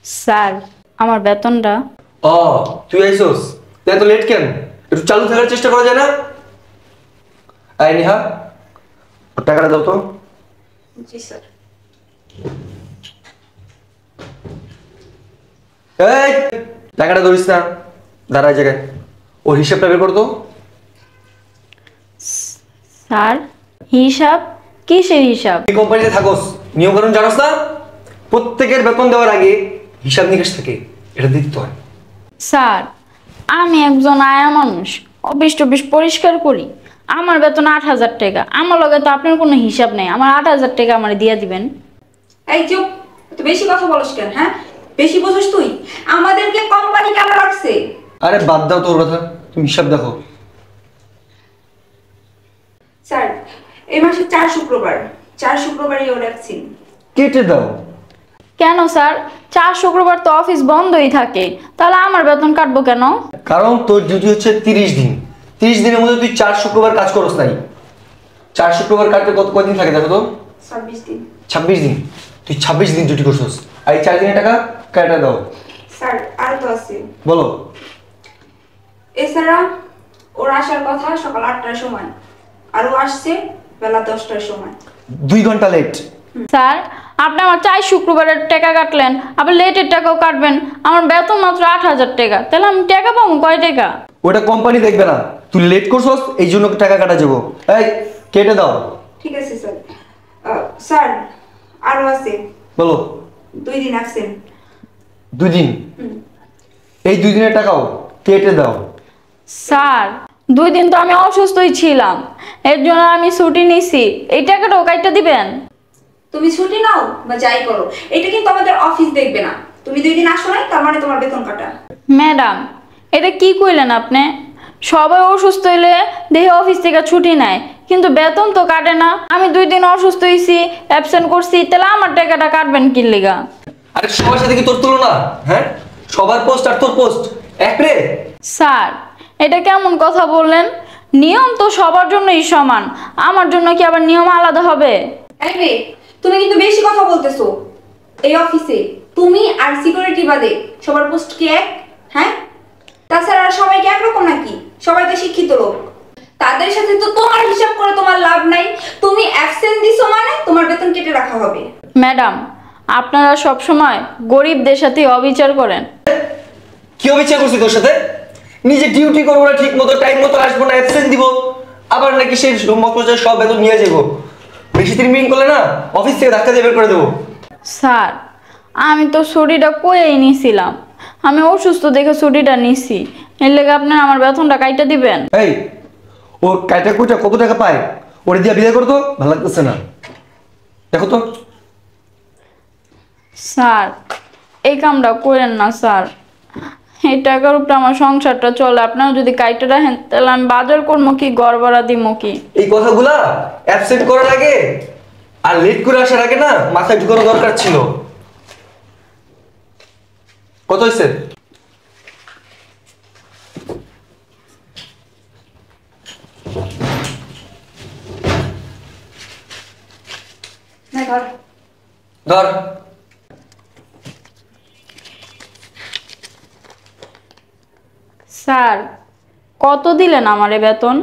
Sir, আমার বেতনটা। ও, তুই আইসোস? এত লেট কেন? একটু চালু থাকার চেষ্টা করা যায় না? আই নেহা, ওর টাকাটা দাও তো। জি স্যার। এই, টাকাটা ধরিস না, দাঁড়ায় জায়গায়। ওর হিসাবটা বের করতো। স্যার, হিসাব? কিসের হিসাব? এই কোম্পানিতে থাকোস, নিয়ম কানুন জানোস না? প্রত্যেকের বেতন দেওয়ার আগে হিসাব নিকাশ থাকে, এটা দেখতে হয়। স্যার, আমি একজন আয়া মানুষ, অফিস টফিস পরিষ্কার করি। আমার বেতন 8,000 টাকা। আমার লগে তো আপনার কোনো হিসাব নেই। আমার 8,000 টাকা আমার দিয়ে দিবেন। এই চুপ, তুই বেশি কথা বলিস কেন? হ্যাঁ, বেশি বুঝিস তুই? আমাদেরকে কোম্পানি কেন রাখছে? আরে বাদ দাও তোর কথা, তুমি হিসাব দেখো। স্যার, এই মাসে 4 শুক্রবারই ও রাখছি। কেটে দাও। কেন স্যার? 4 শুক্রবার তো অফিস বন্ধই থাকে, তাহলে আমার বেতন কাটবো কেন? কারণ তোর ডিউটি হচ্ছে 30 দিন। 30 দিনের মধ্যে তুই 4 শুক্রবার কাজ করস নাই। 4 শুক্রবার কাটতে কয়দিন থাকে দেখো তো? 26 দিন। 26 দিন। তুই 26 দিন ডিউটি করছস, আর এই 4 দিনের টাকা কেটে দাও। স্যার, আর তো আছে। বলো। এছাড়া ওর আসার কথা সকাল 8টার সময়, আর ও আসছে বেলা 10টার সময়। 2 ঘন্টা লেট। স্যার, আপনি আমার 4 শুক্রবারের টাকা কাটলেন, আবার লেটের টাকাও কাটবেন। আমার বেতন মাত্র 8,000 টাকা, তাহলে আমি টাকা পাবো কয় টাকা? ওটা কোম্পানি দেখবে না, তুই লেট করছস এই জন্য টাকা কাটা যাবো। এই, কেটে দাও। ঠিক আছে স্যার। স্যার, আরও আছে। বলো। 2 দিন আসছেন। 2 দিন? এই 2 দিনের টাকাও কেটে দাও। স্যার, 2 দিন তো আমি অসুস্থই ছিলাম, এর জন্য আমি ছুটি নিছি। এই টাকাটাও কাইটা দিবেন? তুমি ছুটি নাও বা যাই করো, এটা কিন্তু আমাদের অফিস দেখবে না। তুমি 2 দিন আসো নাই, তার মানে তোমার বেতন কাটা। ম্যাডাম, এটা কি কইলেন আপনি? সবাই অসুস্থ হইলে দেহে অফিস থেকে ছুটি নেয়, কিন্তু বেতন তো কাটে না। আমি 2 দিন অসুস্থ হয়েছি, অ্যাবসেন্ট করছি, তাহলে আমার টাকাটা কাটবেন কি লিগা? আরে সবার সাথে কি তোর তুলনা? হ্যাঁ, সবার পোস্ট আর তোর পোস্ট এক রে? স্যার, এটা কেমন কথা বললেন? নিয়ম তো সবার জন্যই সমান, আমার জন্য কি আবার নিয়ম আলাদা হবে? এই রে, তুমি কিন্তু বেশি কথা বলতেছো। এই অফিসে তুমি আর সিকিউরিটি বাদে সবার পোস্ট কি এক? হ্যাঁ, তাছাড়া আর সবাই কি একরকম নাকি? সবাই তো শিক্ষিত লোক। তাদের সাথে তো তোমার হিসাব করে তোমার লাভ নাই। তুমি অ্যাবসেন্ট দিছো মানে তোমার বেতন কেটে রাখা হবে। ম্যাডাম, আপনারা সব সময় গরিবদের সাথে অবিচার করেন। কি অবিচার করছি তোর সাথে? নিজে ডিউটি করবো না, ঠিক মতো টাইম মতো আসবো না, অ্যাবসেন্ট দিব, আবার নাকি সেই মতো সব বেতন নিয়ে যাবো। বেশি দিন মিটিং করলে না অফিস থেকে ধাক্কা দিয়ে বের করে দেবো। স্যার, আমি তো ছুটিটা কইই নিছিলাম, আমি অসুস্থ দেখে ছুটিটা নিছি। এর লেগে আপনারা আমার বেতনটা কাইটা দিবেন। এই, ও কাইটা কুইটা কত টাকা পায়? ওরে দিয়া বিদায় করতো, ভালো লাগতেছে না। দেখো তো। স্যার, এই কামটা করেন না স্যার। এই টাকার উপরে আমার সংসারটা চলে। আপনারা যদি কাইটা রাখেন তাহলে আমি বাজার করবো কি, ঘর ভাড়া দিবো কি? এই কথাগুলা অ্যাবসেন্ট করার আগে আর লেট করে আসার আগে না মাথায় ঢুকানো দরকার ছিল। কত হয়েছে? না ধর। ধর। স্যার, কত দিলেন আমারে বেতন?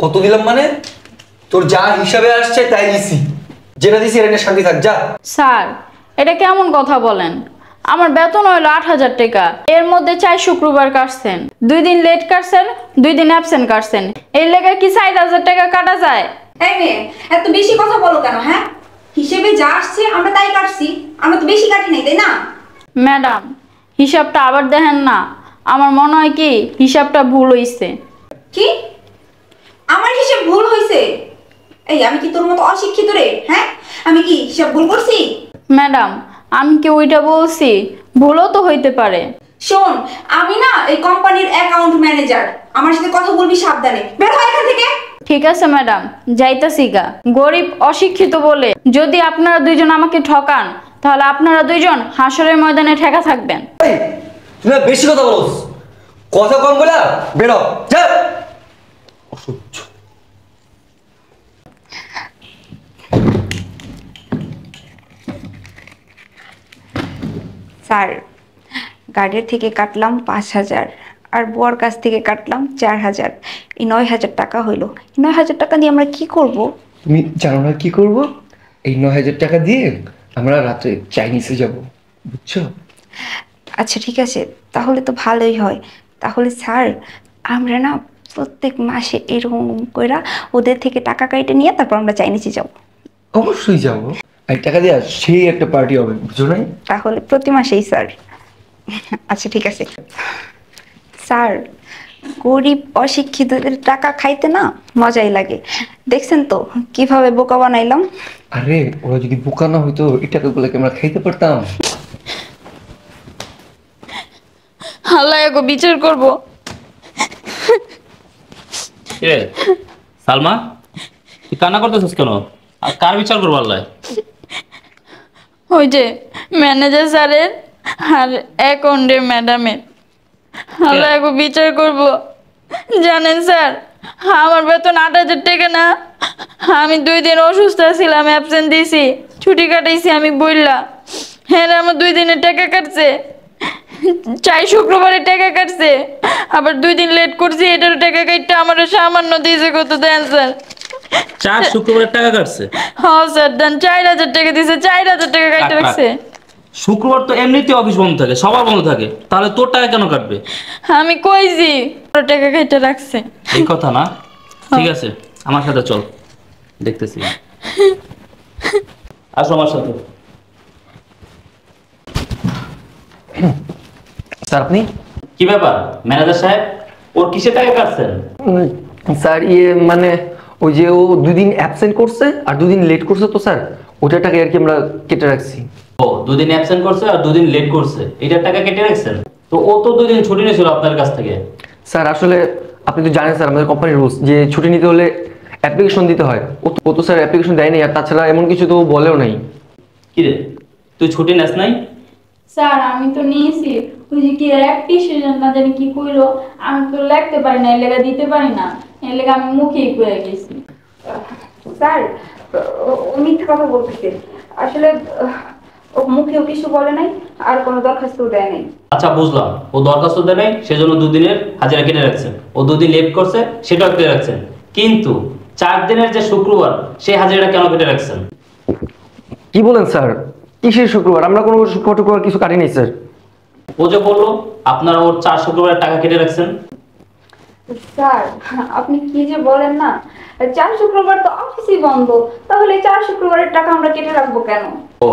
কত দিলাম মানে? তোর যা হিসাবে আসছে তাই দিছি, যেটা দিছি এটা নিয়ে শান্তি থাক, যা। স্যার, এটা কেমন কথা বলেন? আমার বেতন হইলো 8,000 টাকা। এর মধ্যে 4 শুক্রবার কাটছেন, 2 দিন লেট কাটছেন, 2 দিন অ্যাবসেন্ট কাটছেন। এর লেগে কি 4,000 টাকা কাটা যায়? এই মেয়ে, এত বেশি কথা বলো কেন? হ্যাঁ, হিসেবে যা আসছে আমরা তাই কাটছি। আমরা তো বেশি কাটি নাই, তাই না? ম্যাডাম, হিসাবটা আবার দেখেন না। আমার মনে হয় কি হিসাবটা ভুল হইছে। কি? আমার হিসেব ভুল হয়েছে? এই, আমি কি তোর মতো অশিক্ষিত রে? হ্যাঁ, আমি কি হিসাব ভুল করছি? ম্যাডাম, আমি কি ওইটা বলছি? ভুলও তো হইতে পারে। শোন, আমি না এই কোম্পানির অ্যাকাউন্ট ম্যানেজার। আমার সাথে কথা বলবি সাবধানে। বের হয় এখান থেকে। ঠিক আছে ম্যাডাম, যাইতাছি গা। গরিব অশিক্ষিত বলে যদি আপনারা দুইজন আমাকে ঠকান, তাহলে আপনারা দুইজন হাসরের ময়দানে ঠেকা থাকবেন। এই, তুই না বেশি কথা বলস, কথা কম বলা বেরো, যা। অসহ্য। স্যার, গার্ডের থেকে কাটলাম 5,000, আর বুয়ার কাছ থেকে কাটলাম 4,000। এই 9,000 টাকা হইলো। এই 9,000 টাকা দিয়ে আমরা কি করব? তুমি জানো না কি করব? এই 9,000 টাকা দিয়ে আমরা রাতে চাইনিজে যাব, বুঝছো? আচ্ছা ঠিক আছে, তাহলে তো ভালোই হয়। তাহলে স্যার, আমরা না প্রত্যেক মাসে এরকম কইরা ওদের থেকে টাকা কাইটে নিয়ে তারপর আমরা চাইনিজে যাব। অবশ্যই যাব। এই টাকা দিয়ে সেই একটা পার্টি হবে, বুঝছো না? তাহলে প্রতি মাসেই স্যার। আচ্ছা ঠিক আছে স্যার, গরিব অশিক্ষিতদের টাকা খাইতে না মজাই লাগে। দেখছেন তো কিভাবে বোকা বানাইলাম। আরে ওরা যদি বোকা না হইতো এই টাকাগুলোকে আমরা খাইতে পারতাম। আল্লাহ এগো বিচার করব। এ সালমা, তুই কান্না করতেছিস কেন? আর কার বিচার করবো আল্লাহ? ওই যে ম্যানেজার স্যারের আর অ্যাকাউন্টের ম্যাডামের। আল্লাহ এগো বিচার করব। জানেন স্যার, আমার বেতন 8,000 টাকা না। আমি 2 দিন অসুস্থ ছিলাম, অ্যাবসেন্ট দিয়েছি, ছুটি কাটাইছি আমি বললা। হ্যাঁ রে, আমার 2 দিনের টাকা কাটছে। 4 শুক্রবারে টাকা কাটছে, আবার 2 দিন লেট করছি, এটারও টাকা কাটতে আমার সামান্য দিয়েছে। কত দেন স্যার? 4 শুক্রবারের টাকা কাটছে? হ্যাঁ স্যার, দেন 4,000 টাকা দিয়েছে, 4,000 টাকা কাটতে রাখ, রাখ। রাখছে। শুক্রবার তো এমনিতেই অফিস বন্ধ থাকে, সবার বন্ধ থাকে, তাহলে তোর টাকা কেন কাটবে? আমি কইছি ওর টাকা কেটে রাখছে। এই কথা না? ঠিক আছে, আমার সাথে চল, দেখতেছি। আসো আমার সাথে। স্যার আপনি? কি ব্যাপার ম্যানেজার সাহেব, ওর কিসে টাকা কাটছেন? স্যার মানে ওই যে ও 2 দিন অ্যাবসেন্ট করছে আর 2 দিন লেট করছে, তো স্যার ওটার টাকা আর কি আমরা কেটে রাখছি। ও 2 দিন অ্যাবসেন্ট করছে আর 2 দিন লেট করছে, এটার টাকা কেটে রাখছেন? তো ও তো 2 দিন ছুটি নিয়েছিল আপনার কাছ থেকে। স্যার আসলে আপনি তো জানেন স্যার আমাদের কোম্পানির রুলস যে ছুটি নিতে হলে অ্যাপ্লিকেশন দিতে হয়। ও তো স্যার অ্যাপ্লিকেশন দেয়নি, আর তাছাড়া এমন কিছু তো ও বলেও নাই। কি রে, তুই ছুটি নেস নাই? স্যার আমি তো নিয়েছি, ওই যে কি অ্যাপ্লিকেশন না জানি কি কইলো, আমি তো লিখতে পারি না, এর লেগা দিতে পারি না, এর লেগা আমি মুখেই কয়ে গেছি। স্যার, ও মিথ্যা কথা বলতেছে। আসলে ও মুখেও কিছু বলে নাই, আর কোনো দরখাস্তও দেয় নাই। আচ্ছা বুঝলাম, ও দরখাস্ত দেয় নাই সেজন্য 2 দিনের হাজিরা কেটে রাখছেন। ও 2 দিন লেট করছে সেটাও কেটে রাখছেন, কিন্তু 4 দিনের যে শুক্রবার সেই হাজিরাটা কেন কেটে রাখছেন? কি বলেন স্যার? কিসের শুক্রবার? আমরা কোনো শুক্রবার কিছু কাটিনি স্যার। ও যে বললো আপনারা ওর 4 শুক্রবারের টাকা কেটে রাখছেন। স্যার আপনি কি যে বলেন না, 4 শুক্রবার তো অফিসই বন্ধ, তাহলে 4 শুক্রবারের টাকা আমরা কেটে রাখবো কেন? ও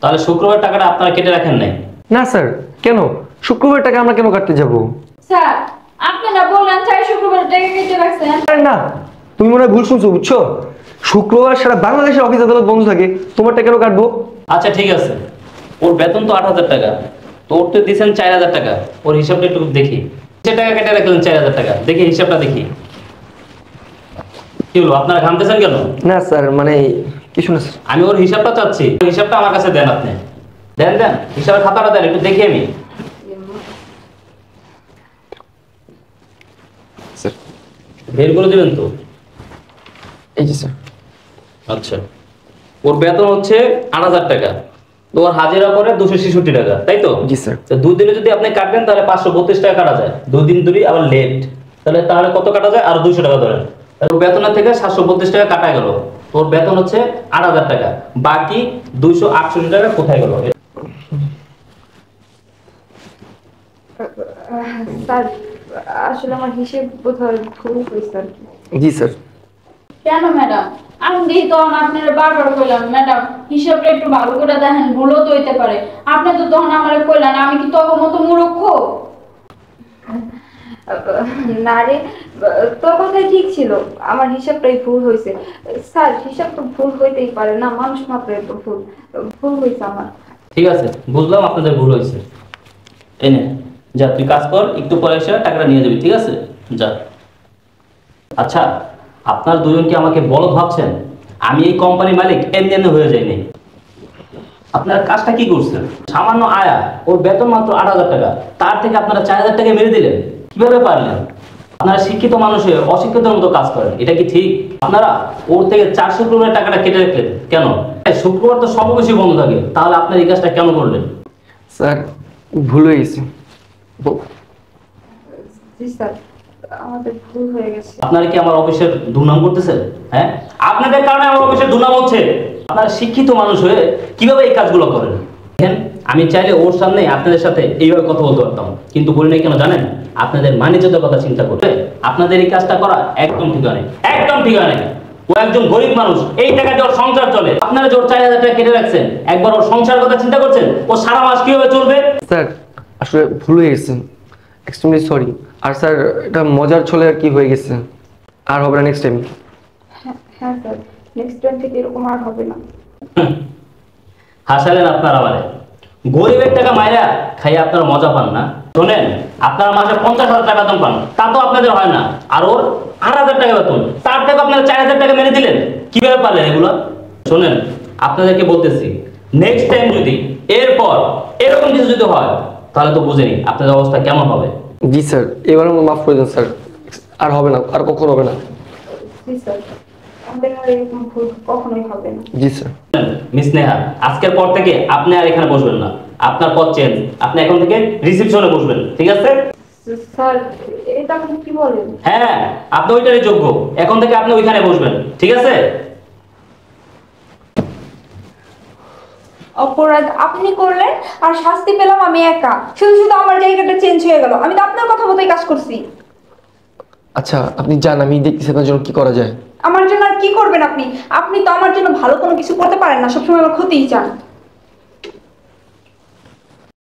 তাহলে শুক্রবার টাকাটা আপনারা কেটে রাখেন নাই? না স্যার, কেন শুক্রবার টাকা আমরা কেন কাটতে যাব? স্যার আপনি না বললেন 4 শুক্রবার টাকা কেটে রাখছেন? আরে না, তুমি মনে হয় ভুল শুনছো, বুঝছো? শুক্রবার সারা বাংলাদেশের অফিস আদালত বন্ধ থাকে, তোমারটা কেন কাটবো? আচ্ছা ঠিক আছে, ওর বেতন তো 8,000 টাকা, তো ওর তো দিয়েছেন 4,000 টাকা। ওর হিসাবটা একটু দেখি, যে টাকা কেটে রাখলেন 4,000 টাকা, দেখি হিসাবটা দেখি। কি হলো, আপনারা ঘামতেছেন কেন? না স্যার, মানে কিছু না স্যার। আমি ওর হিসাবটা চাচ্ছি, ওর হিসাবটা আমার কাছে দেন। আপনি দেন দেন, হিসাবের খাতাটা দেন, একটু দেখি আমি। স্যার বের করে দিবেন তো? এই যে স্যার। আচ্ছা, ওর বেতন হচ্ছে 8,000 টাকা, তো ওর হাজিরা পরে 266 টাকা, তাই তো? জি স্যার। তো 2 দিনে যদি আপনি কাটবেন তাহলে 532 টাকা কাটা যায়। 2 দিন ধরে আবার লেট, তাহলে কত কাটা যায়? আর 200 টাকা ধরেন। তাহলে ওর বেতনের থেকে 732 টাকা কাটা গেল। ওর বেতন হচ্ছে 8,000 টাকা, বাকি 268 টাকা কোথায় গেল? স্যার আসলে আমার হিসেব বোধহয় ভুল হয়েছে আর কি। জি স্যার। কেন ম্যাডাম? আমি দেখি তখন আপনারা বারবার কইলাম ম্যাডাম হিসাবটা একটু ভালো করে দেখেন, ভুলও তো হইতে পারে। আপনি তো তখন আমারে কইলেন, আমি কি তখন মতো মূর্খ? না রে, তোর কথাই ঠিক ছিল, আমার হিসাবটাই ভুল হয়েছে। স্যার হিসাব তো ভুল হইতেই পারে না, মানুষ মাত্রই তো ভুল ভুল হয়েছে আমার। ঠিক আছে, বুঝলাম আপনাদের ভুল হয়েছে। এই নে, যা তুই কাজ কর, একটু পরে এসে টাকাটা নিয়ে যাবি, ঠিক আছে? যা। আচ্ছা, আপনার দুজন কি আমাকে বলদ ভাবছেন? আমি এই কোম্পানির মালিক এমনি এমনি হয়ে যায়নি। আপনারা কাজটা কি করছেন? সামান্য আয়া, ওর বেতন মাত্র 8,000 টাকা, তার থেকে আপনারা 4,000 টাকা মেরে দিলেন। কিভাবে পারলেন? আপনারা শিক্ষিত মানুষ হয়ে অশিক্ষিতের মতো কাজ করেন, এটা কি ঠিক? আপনারা ওর থেকে 4 শুক্রবারের টাকাটা কেটে রাখলেন কেন? শুক্রবার তো সব কিছু বন্ধ থাকে, তাহলে আপনার এই কাজটা কেন করলেন? স্যার ভুল হয়ে গেছে। জি স্যার, আমাদের ভুল হয়ে গেছে। আপনারা কি আমার অফিসের দুর্নাম করতেছেন? হ্যাঁ, আপনাদের কারণে আমার অফিসের দুর্নাম হচ্ছে। আপনারা শিক্ষিত মানুষ হয়ে কিভাবে এই কাজগুলো করেন? দেখেন, আমি চাইলে ওর সামনে আপনাদের সাথে এইভাবে কথা বলতে পারতাম, কিন্তু বলি নাই কেন জানেন? আপনাদের মানিজ্যতার কথা চিন্তা করে আপনাদের এই কাজটা করা একদম ঠিক হয় নাই, একদম ঠিক হয় নাই। ও একজন গরিব মানুষ, এই টাকা দিয়ে ওর সংসার চলে। আপনারা যে ওর 4,000 টাকা কেটে রাখছেন, একবার ওর সংসারের কথা চিন্তা করছেন? ও সারা মাস কিভাবে চলবে? স্যার আসলে ভুল হয়ে গেছে, এক্সট্রিমলি সরি। আর স্যার এটা মজার ছলে আর কি হয়ে গেছে, আর হবে না নেক্সট টাইম। হ্যাঁ স্যার, নেক্সট টাইম থেকে এরকম আর হবে না। হাসালেন আপনারা আমারে। গরিবের টাকা মাইরা খাইয়ে আপনারা মজা পান না? শোনেন, আপনারা মাসে 50,000 টাকা বেতন পান, তা তো আপনাদের হয় না। আর ওর 8,000 টাকা বেতন, তার থেকে আপনারা 4,000 টাকা মেনে দিলেন। কিভাবে পারলেন এগুলো? শোনেন, আপনাদেরকে বলতেছি, নেক্সট টাইম যদি এরপর এরকম কিছু যদি হয়, তাহলে তো বুঝেনি আপনাদের অবস্থা কেমন হবে। জি স্যার, এবার আমাকে মাফ করে দেন স্যার, আর হবে না, আর কখনো হবে না। জি স্যার, আমাদের আর এরকম ভুল কখনোই হবে না। জি স্যার। মিস নেহা, আজকের পর থেকে আপনি আর এখানে বসবেন না, আপনার পদ চেঞ্জ। আপনি এখন থেকে রিসেপশনে বসবেন, ঠিক আছে? স্যার, এটা আপনি কি বলেন? হ্যাঁ, আপনি ওইটারই যোগ্য। এখন থেকে আপনি ওইখানে বসবেন, ঠিক আছে? অপরাধ আপনি করলেন আর শাস্তি পেলাম আমি একা। শুধু শুধু আমার জায়গাটা চেঞ্জ হয়ে গেল। আমি তো আপনার কথা মতোই কাজ করছি। আচ্ছা আপনি যান, আমি দেখতেছি আপনার জন্য কি করা যায়। আমার জন্য আর কি করবেন আপনি? আপনি তো আমার জন্য ভালো কোনো কিছু করতে পারেন না, সবসময় আমার ক্ষতিই চান।